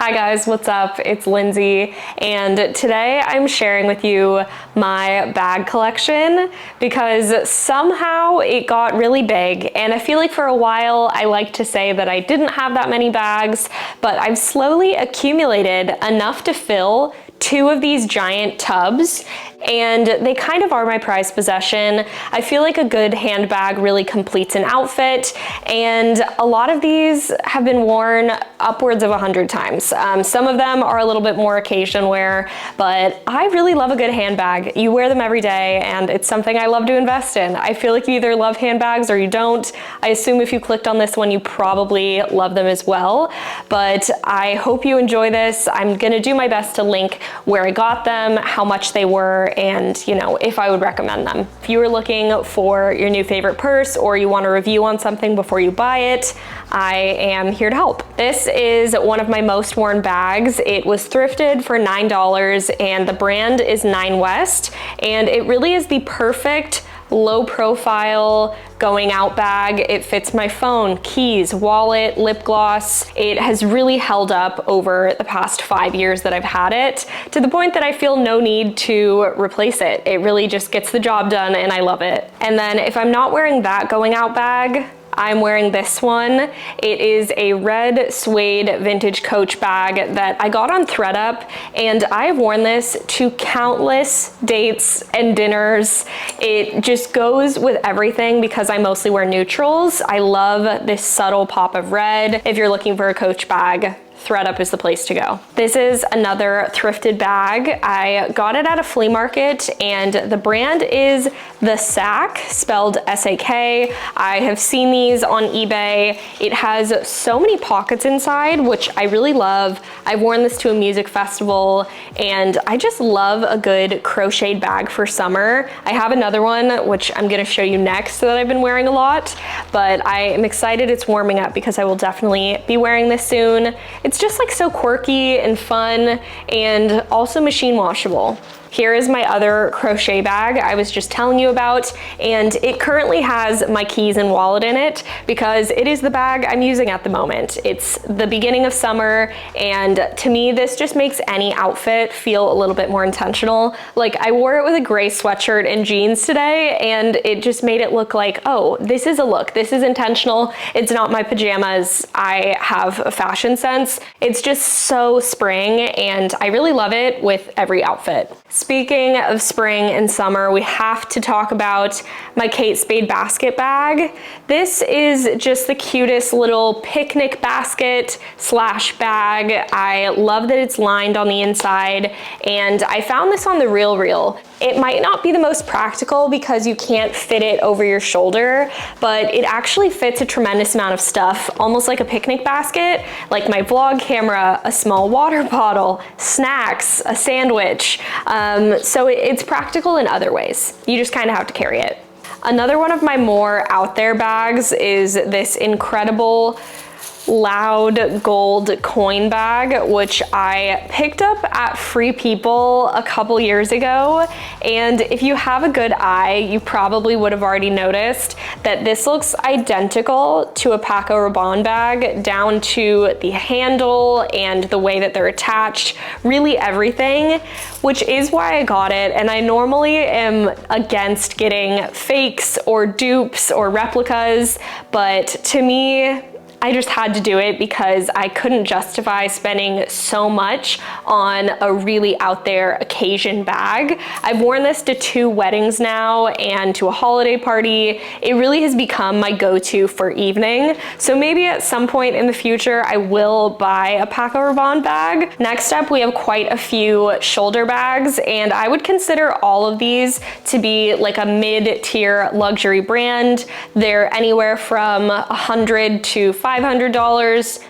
Hi guys, what's up? It's Lindsay, and today I'm sharing with you my bag collection because somehow it got really big, and I feel like for a while I like to say that I didn't have that many bags, but I've slowly accumulated enough to fill 2 of these giant tubs, and they kind of are my prized possession. I feel like a good handbag really completes an outfit, and a lot of these have been worn upwards of 100 times. Some of them are a little bit more occasion wear, but I really love a good handbag. You wear them every day, and it's something I love to invest in. I feel like you either love handbags or you don't. I assume if you clicked on this one, you probably love them as well, but I hope you enjoy this. I'm gonna do my best to link where I got them, how much they were, and if I would recommend them. If you are looking for your new favorite purse or you want a review on something before you buy it, I am here to help. This is one of my most worn bags. It was thrifted for $9 and the brand is Nine West, and it really is the perfect low profile going out bag. It fits my phone, keys, wallet, lip gloss. It has really held up over the past 5 years that I've had it, to the point that I feel no need to replace it. It really just gets the job done and I love it. And then if I'm not wearing that going out bag, I'm wearing this one. It is a red suede vintage Coach bag that I got on thredUP, and I've worn this to countless dates and dinners. It just goes with everything because I mostly wear neutrals. I love this subtle pop of red. If you're looking for a Coach bag, thredUP is the place to go. This is another thrifted bag. I got it at a flea market, and the brand is The Sack, spelled S-A-K. I have seen these on eBay. It has so many pockets inside, which I really love. I've worn this to a music festival, and I just love a good crocheted bag for summer. I have another one, which I'm gonna show you next, that I've been wearing a lot, but I am excited it's warming up because I will definitely be wearing this soon. It's just like so quirky and fun, and also machine washable. Here is my other crochet bag I was just telling you about, and it currently has my keys and wallet in it because it is the bag I'm using at the moment. It's the beginning of summer, and to me this just makes any outfit feel a little bit more intentional. Like, I wore it with a gray sweatshirt and jeans today, and it just made it look like, oh, this is a look, this is intentional. It's not my pajamas. I have a fashion sense. It's just so spring, and I really love it with every outfit. Speaking of spring and summer, we have to talk about my Kate Spade basket bag. This is just the cutest little picnic basket slash bag. I love that it's lined on the inside, and I found this on the RealReal. It might not be the most practical because you can't fit it over your shoulder, but it actually fits a tremendous amount of stuff, almost like a picnic basket, like my vlog camera, a small water bottle, snacks, a sandwich. So it's practical in other ways. You just kind of have to carry it. Another one of my more out there bags is this incredible loud gold coin bag, which I picked up at Free People a couple years ago. And if you have a good eye, you probably would have already noticed that this looks identical to a Paco Rabanne bag, down to the handle and the way that they're attached, really everything, which is why I got it. And I normally am against getting fakes or dupes or replicas, but to me, I just had to do it because I couldn't justify spending so much on a really out there occasion bag. I've worn this to 2 weddings now and to a holiday party. It really has become my go-to for evening. So maybe at some point in the future, I will buy a Paco Rabanne bag. Next up, we have quite a few shoulder bags, and I would consider all of these to be like a mid-tier luxury brand. They're anywhere from $100 to $500.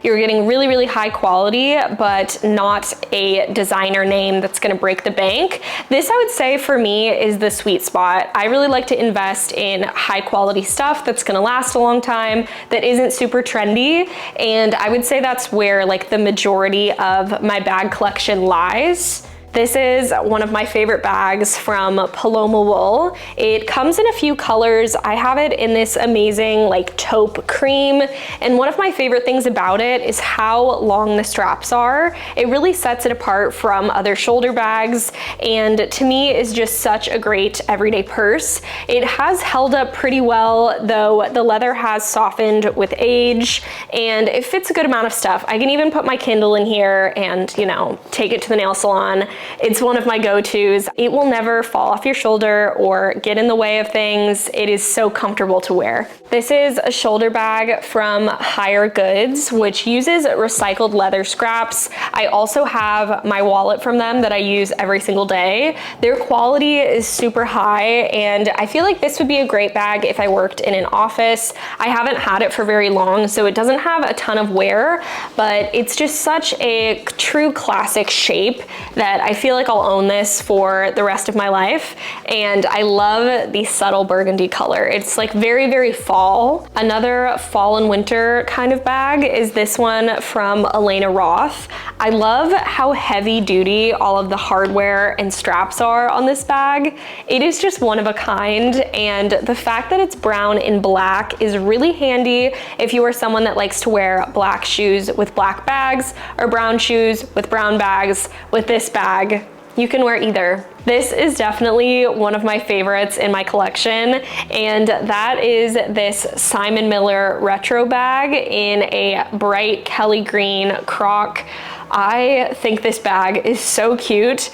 You're getting really, really high quality, but not a designer name that's gonna break the bank. This, I would say, for me is the sweet spot. I really like to invest in high quality stuff that's gonna last a long time, that isn't super trendy, and I would say that's where like the majority of my bag collection lies. This is one of my favorite bags from Paloma Wool. It comes in a few colors. I have it in this amazing like taupe cream, and one of my favorite things about it is how long the straps are. It really sets it apart from other shoulder bags, and to me is just such a great everyday purse. It has held up pretty well, though the leather has softened with age, and it fits a good amount of stuff. I can even put my Kindle in here and, you know, take it to the nail salon. It's one of my go-tos. It will never fall off your shoulder or get in the way of things. It is so comfortable to wear. This is a shoulder bag from Higher Goods, which uses recycled leather scraps. I also have my wallet from them that I use every single day. Their quality is super high, and I feel like this would be a great bag if I worked in an office. I haven't had it for very long, so it doesn't have a ton of wear, but it's just such a true classic shape that I feel like I'll own this for the rest of my life. And I love the subtle burgundy color. It's like very, very fall. Another fall and winter kind of bag is this one from Elena Roth. I love how heavy duty all of the hardware and straps are on this bag. It is just one of a kind, and the fact that it's brown and black is really handy if you are someone that likes to wear black shoes with black bags or brown shoes with brown bags. With this bag, you can wear either. This is definitely one of my favorites in my collection, and that is this Simon Miller retro bag in a bright Kelly green croc. I think this bag is so cute,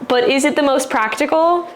but is it the most practical?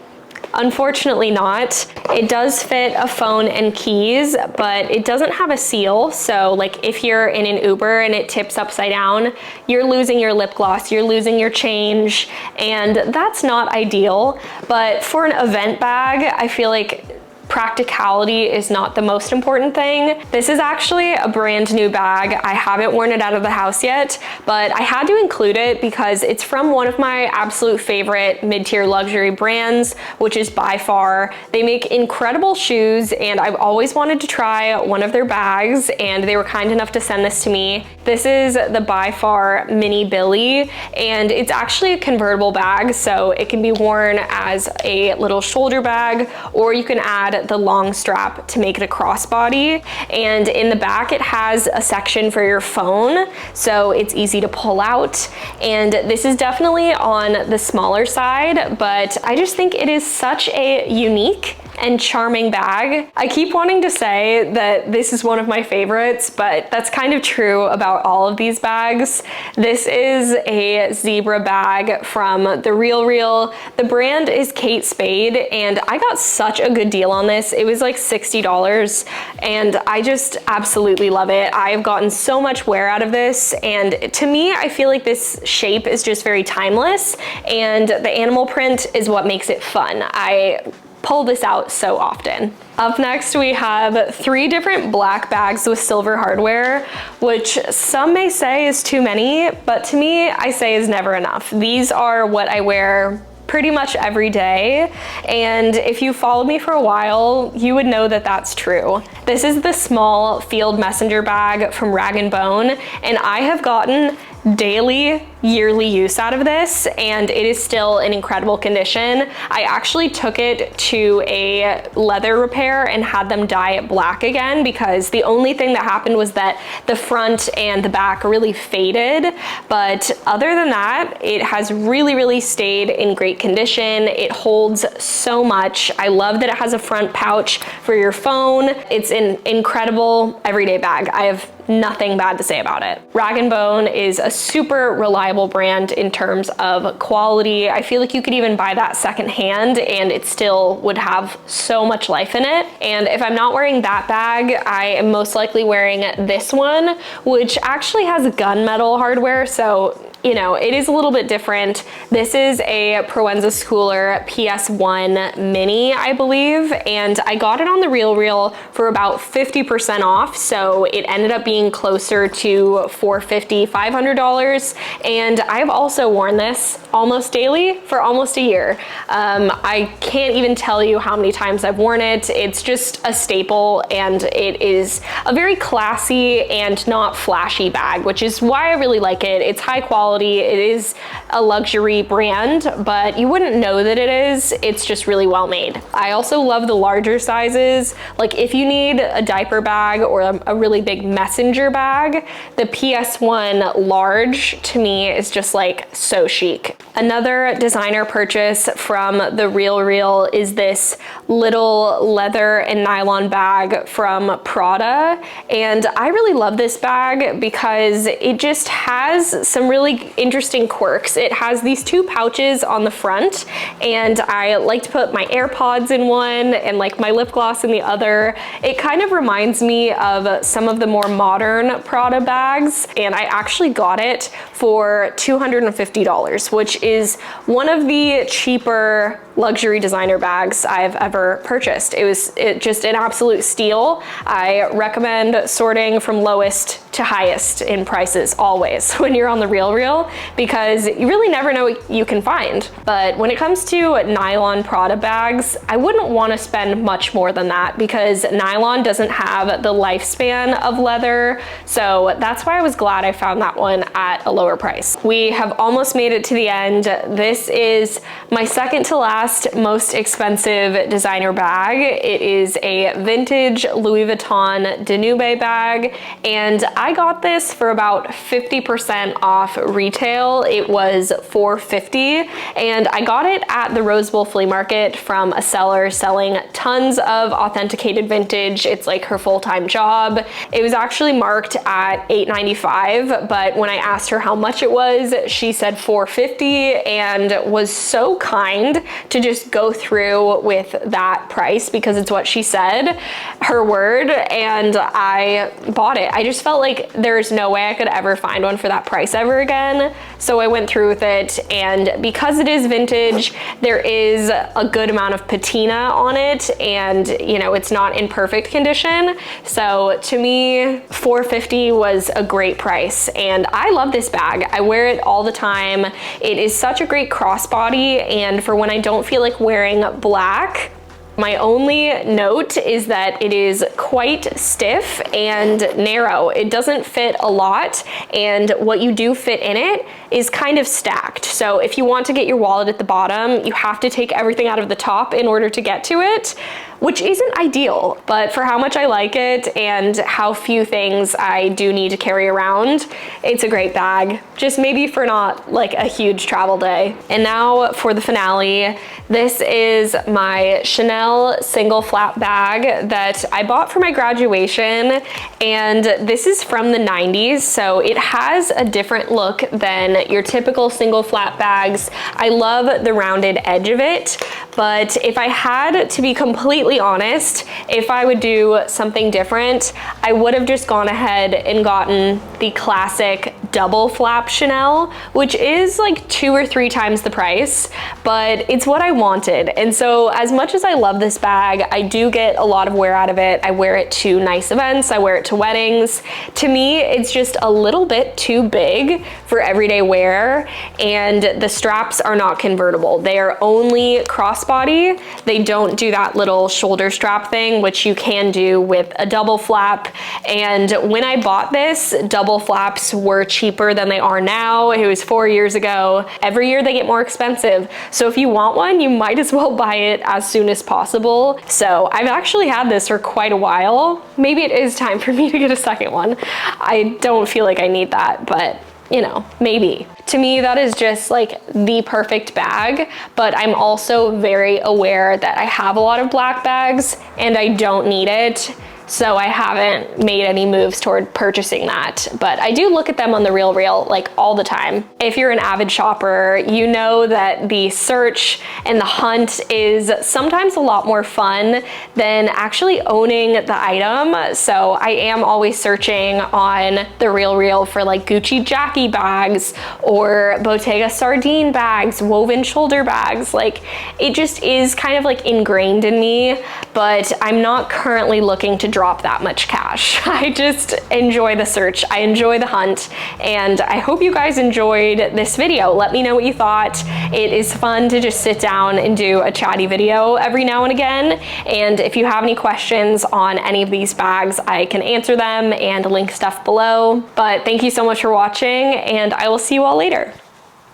Unfortunately not. It does fit a phone and keys, but it doesn't have a seal. So like if you're in an Uber and it tips upside down, you're losing your lip gloss, you're losing your change, and that's not ideal. But for an event bag, I feel like practicality is not the most important thing. This is actually a brand new bag. I haven't worn it out of the house yet, but I had to include it because it's from one of my absolute favorite mid-tier luxury brands, which is By Far. They make incredible shoes, and I've always wanted to try one of their bags, and they were kind enough to send this to me. This is the By Far Mini Billy, and it's actually a convertible bag, so it can be worn as a little shoulder bag, or you can add the long strap to make it a crossbody. And in the back, it has a section for your phone, so it's easy to pull out. And this is definitely on the smaller side, but I just think it is such a unique and charming bag. I keep wanting to say that this is one of my favorites, but that's kind of true about all of these bags. This is a zebra bag from The RealReal. The brand is Kate Spade, and I got such a good deal on this. It was like $60, and I just absolutely love it. I've gotten so much wear out of this, and to me, I feel like this shape is just very timeless, and the animal print is what makes it fun. I pull this out so often. Up next, we have 3 different black bags with silver hardware, which some may say is too many, but to me, I say is never enough. These are what I wear pretty much every day, and if you followed me for a while, you would know that that's true. This is the small field messenger bag from Rag & Bone, and I have gotten daily, yearly use out of this, and it is still in incredible condition. I actually took it to a leather repair and had them dye it black again, because the only thing that happened was that the front and the back really faded. But other than that, it has really, really stayed in great condition. It holds so much. I love that it has a front pouch for your phone. It's an incredible everyday bag. I have nothing bad to say about it. Rag & Bone is a super reliable brand in terms of quality. I feel like you could even buy that secondhand and it still would have so much life in it. And if I'm not wearing that bag, I am most likely wearing this one, which actually has gunmetal hardware, so you know, it is a little bit different. This is a Proenza Schooler PS1 Mini, I believe, and I got it on The RealReal for about 50% off, so it ended up being closer to $450, $500, and I've also worn this almost daily for almost a year. I can't even tell you how many times I've worn it. It's just a staple, and it is a very classy and not flashy bag, which is why I really like it. It's high quality, quality. It is a luxury brand, but you wouldn't know that it is. It's just really well made. I also love the larger sizes. Like if you need a diaper bag or a really big messenger bag, the PS1 large to me is just like so chic. Another designer purchase from The RealReal is this little leather and nylon bag from Prada. And I really love this bag because it just has some really interesting quirks. It has these two pouches on the front, and I like to put my AirPods in one and like my lip gloss in the other. It kind of reminds me of some of the more modern Prada bags, and I actually got it for $250, which is one of the cheaper luxury designer bags I've ever purchased. It was just an absolute steal. I recommend sorting from lowest to highest in prices always when you're on The RealReal, because you really never know what you can find. But when it comes to nylon Prada bags, I wouldn't want to spend much more than that because nylon doesn't have the lifespan of leather. So that's why I was glad I found that one at a lower price. We have almost made it to the end. This is my second to last most expensive designer bag. It is a vintage Louis Vuitton Danube bag, and I got this for about 50% off retail. It was $450, and I got it at the Rose Bowl flea market from a seller selling tons of authenticated vintage. It's like her full-time job. It was actually marked at $895, but when I asked her how much it was, she said $450, and was so kind to just go through with that price because it's what she said, her word, and I bought it. I just felt like there's no way I could ever find one for that price ever again. So I went through with it, and because it is vintage, there is a good amount of patina on it, and you know, it's not in perfect condition. So to me, $450 was a great price, and I love this bag. I wear it all the time. It is such a great crossbody, and for when I don't feel like wearing black. My only note is that it is quite stiff and narrow. It doesn't fit a lot, and what you do fit in it is kind of stacked. So if you want to get your wallet at the bottom, you have to take everything out of the top in order to get to it, which isn't ideal, but for how much I like it and how few things I do need to carry around, it's a great bag. Just maybe for not like a huge travel day. And now for the finale. This is my Chanel single flap bag that I bought for my graduation, and this is from the 90s, so it has a different look than your typical single flap bags. I love the rounded edge of it, but if I had to be completely honest, if I would do something different, I would have just gone ahead and gotten the classic double flap Chanel, which is like 2 or 3 times the price, but it's what I wanted. And so as much as I love this bag, I do get a lot of wear out of it. I wear it to nice events, I wear it to weddings. To me, it's just a little bit too big for everyday wear, and the straps are not convertible. They are only crossbody. They don't do that little shoulder strap thing, which you can do with a double flap. And when I bought this, double flaps were cheaper than they are now. It was 4 years ago. Every year they get more expensive. So if you want one, you might as well buy it as soon as possible. So I've actually had this for quite a while. Maybe it is time for me to get a second one. I don't feel like I need that, but you know, maybe. To me, that is just like the perfect bag, but I'm also very aware that I have a lot of black bags and I don't need it. So I haven't made any moves toward purchasing that, but I do look at them on The RealReal like all the time. If you're an avid shopper, you know that the search and the hunt is sometimes a lot more fun than actually owning the item. So I am always searching on The RealReal for like Gucci Jackie bags or Bottega sardine bags, woven shoulder bags. Like it just is kind of like ingrained in me. but I'm not currently looking to drop that much cash. I just enjoy the search, I enjoy the hunt, and I hope you guys enjoyed this video. Let me know what you thought. It is fun to just sit down and do a chatty video every now and again, and if you have any questions on any of these bags, I can answer them and link stuff below. But thank you so much for watching, and I will see you all later.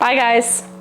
Bye guys.